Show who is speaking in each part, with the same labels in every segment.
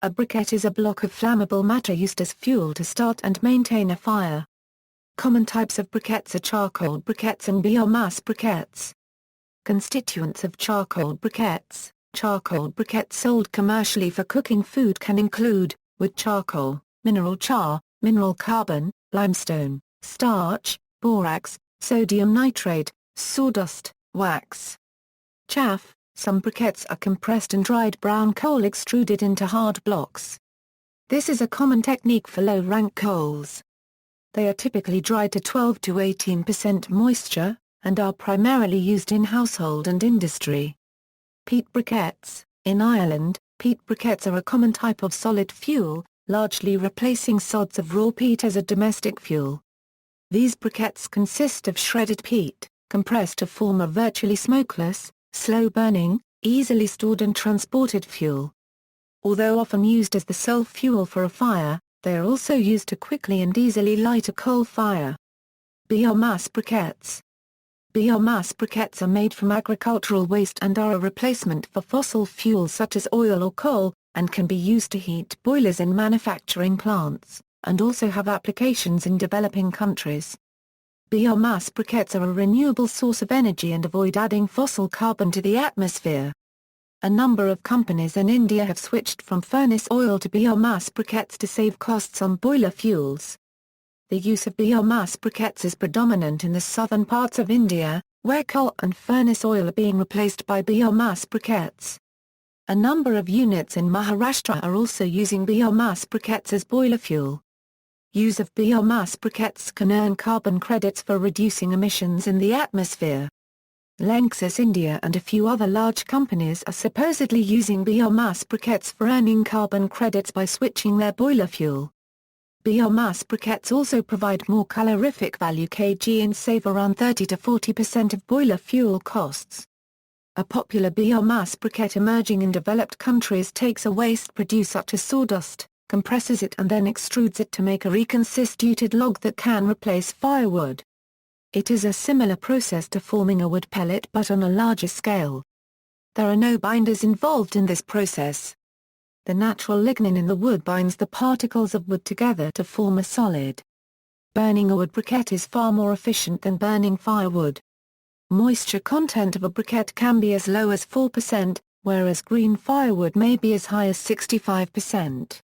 Speaker 1: A briquette is a block of flammable matter used as fuel to start and maintain a fire. Common types of briquettes are charcoal briquettes and biomass briquettes. Constituents of charcoal briquettes. Charcoal briquettes sold commercially for cooking food can include, wood charcoal, mineral char, mineral carbon, limestone, starch, borax, sodium nitrate, sawdust, wax. Chaff. Some briquettes are compressed and dried brown coal extruded into hard blocks. This is a common technique for low-rank coals. They are typically dried to 12 to 18% moisture, and are primarily used in household and industry. Peat briquettes. In Ireland, peat briquettes are a common type of solid fuel, largely replacing sods of raw peat as a domestic fuel. These briquettes consist of shredded peat, compressed to form a virtually smokeless, slow-burning, easily stored and transported fuel. Although often used as the sole fuel for a fire, they are also used to quickly and easily light a coal fire. Biomass briquettes. Biomass briquettes are made from agricultural waste and are a replacement for fossil fuels such as oil or coal, and can be used to heat boilers in manufacturing plants, and also have applications in developing countries. Biomass briquettes are a renewable source of energy and avoid adding fossil carbon to the atmosphere. A number of companies in India have switched from furnace oil to biomass briquettes to save costs on boiler fuels. The use of biomass briquettes is predominant in the southern parts of India, where coal and furnace oil are being replaced by biomass briquettes. A number of units in Maharashtra are also using biomass briquettes as boiler fuel. Use of biomass briquettes can earn carbon credits for reducing emissions in the atmosphere. Lanxess India and a few other large companies are supposedly using biomass briquettes for earning carbon credits by switching their boiler fuel. Biomass briquettes also provide more calorific value kg and save around 30 to 40% of boiler fuel costs. A popular biomass briquette emerging in developed countries takes a waste produce such as sawdust, compresses it and then extrudes it to make a reconstituted log that can replace firewood. It is a similar process to forming a wood pellet but on a larger scale. There are no binders involved in this process. The natural lignin in the wood binds the particles of wood together to form a solid. Burning a wood briquette is far more efficient than burning firewood. Moisture content of a briquette can be as low as 4%, whereas green firewood may be as high as 65%.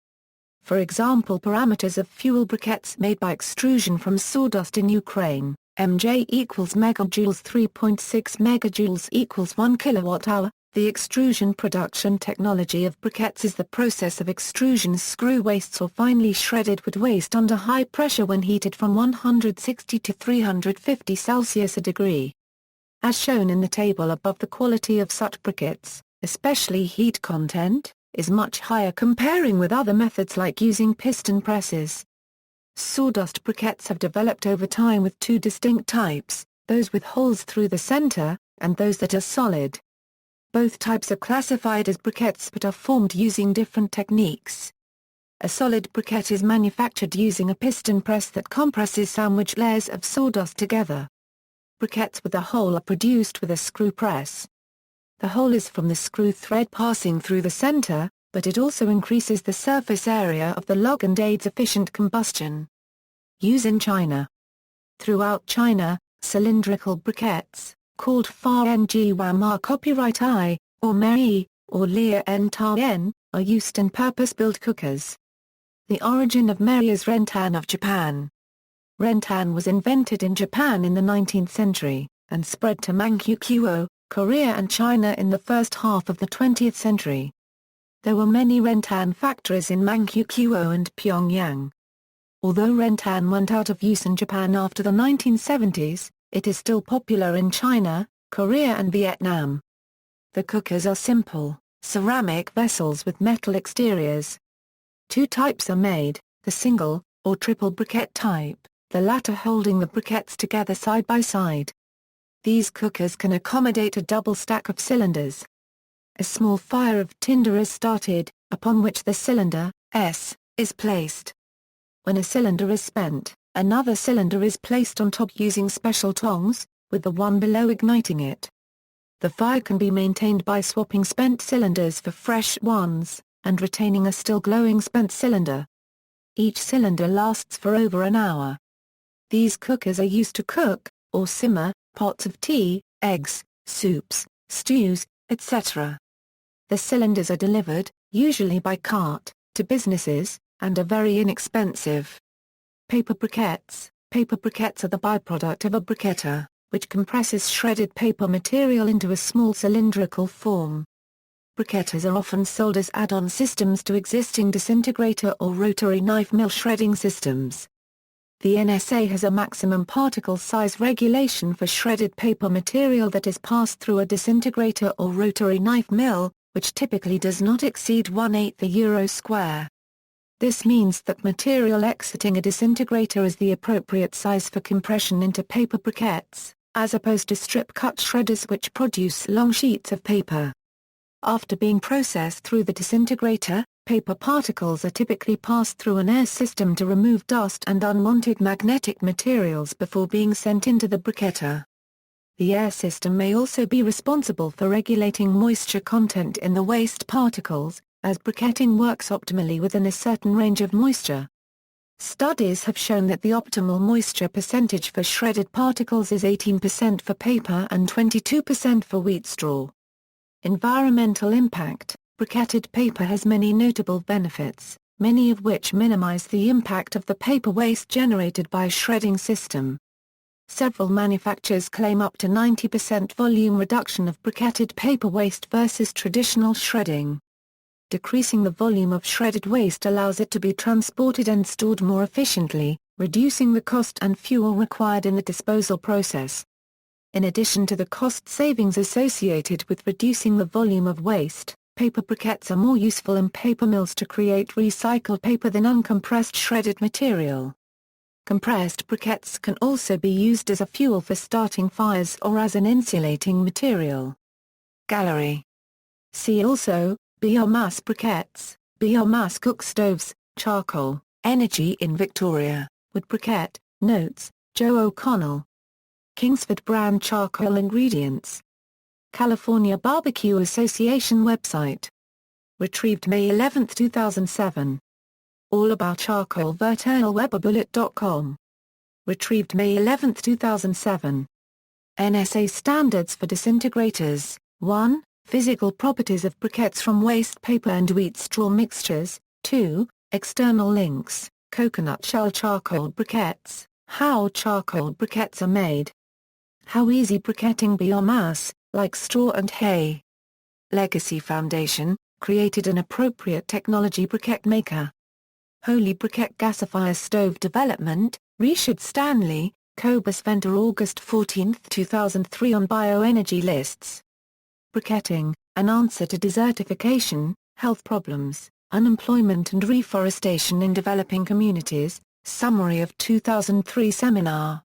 Speaker 1: For example, parameters of fuel briquettes made by extrusion from sawdust in Ukraine, mj equals megajoules 3.6 megajoules equals 1 kilowatt-hour. The extrusion production technology of briquettes is the process of extrusion screw wastes or finely shredded wood waste under high pressure when heated from 160 to 350 Celsius a degree. As shown in the table above, the quality of such briquettes, especially heat content, is much higher comparing with other methods like using piston presses. Sawdust briquettes have developed over time with two distinct types, those with holes through the center, and those that are solid. Both types are classified as briquettes but are formed using different techniques. A solid briquette is manufactured using a piston press that compresses sandwich layers of sawdust together. Briquettes with a hole are produced with a screw press. The hole is from the screw thread passing through the center, but it also increases the surface area of the log and aids efficient combustion. Use in China. Throughout China, cylindrical briquettes, called Fa Ng Wam are copyright I, or Mei, or Lia N Ta N, are used in purpose-built cookers. The origin of Mei is Rentan of Japan. Rentan was invented in Japan in the 19th century, and spread to Manchukuo, Korea and China in the first half of the 20th century. There were many Rentan factories in Manchukuo and Pyongyang. Although Rentan went out of use in Japan after the 1970s, it is still popular in China, Korea and Vietnam. The cookers are simple, ceramic vessels with metal exteriors. Two types are made, the single, or triple briquette type, the latter holding the briquettes together side by side. These cookers can accommodate a double stack of cylinders. A small fire of tinder is started, upon which the cylinder, S, is placed. When a cylinder is spent, another cylinder is placed on top using special tongs, with the one below igniting it. The fire can be maintained by swapping spent cylinders for fresh ones, and retaining a still glowing spent cylinder. Each cylinder lasts for over an hour. These cookers are used to cook, or simmer, pots of tea, eggs, soups, stews, etc. The cylinders are delivered, usually by cart, to businesses, and are very inexpensive. Paper briquettes. Paper briquettes are the byproduct of a briquetta, which compresses shredded paper material into a small cylindrical form. Briquettas are often sold as add-on systems to existing disintegrator or rotary knife mill shredding systems. The NSA has a maximum particle size regulation for shredded paper material that is passed through a disintegrator or rotary knife mill, which typically does not exceed 1/8 the euro square. This means that material exiting a disintegrator is the appropriate size for compression into paper briquettes, as opposed to strip-cut shredders which produce long sheets of paper. After being processed through the disintegrator, paper particles are typically passed through an air system to remove dust and unwanted magnetic materials before being sent into the briquetta. The air system may also be responsible for regulating moisture content in the waste particles, as briquetting works optimally within a certain range of moisture. Studies have shown that the optimal moisture percentage for shredded particles is 18% for paper and 22% for wheat straw. Environmental impact. Briquetted paper has many notable benefits, many of which minimize the impact of the paper waste generated by a shredding system. Several manufacturers claim up to 90% volume reduction of briquetted paper waste versus traditional shredding. Decreasing the volume of shredded waste allows it to be transported and stored more efficiently, reducing the cost and fuel required in the disposal process. In addition to the cost savings associated with reducing the volume of waste, paper briquettes are more useful in paper mills to create recycled paper than uncompressed shredded material. Compressed briquettes can also be used as a fuel for starting fires or as an insulating material. Gallery. See also, Biomass briquettes, biomass cook stoves, charcoal, energy in Victoria, wood briquette, notes, Joe O'Connell. Kingsford brand charcoal ingredients. California Barbecue Association website. Retrieved May 11, 2007. All about charcoal verternalwebbabullet.com. Retrieved May 11, 2007. NSA Standards for Disintegrators, 1. Physical properties of briquettes from waste paper and wheat straw mixtures, 2. External links, coconut shell charcoal briquettes, how charcoal briquettes are made. How easy briquetting biomass, like straw and hay. Legacy Foundation, created an appropriate technology briquette maker. Holy Briquette Gasifier Stove Development, Richard Stanley, Cobus Venter August 14, 2003 on Bioenergy Lists. Briquetting, an answer to desertification, health problems, unemployment and reforestation in developing communities, summary of 2003 seminar.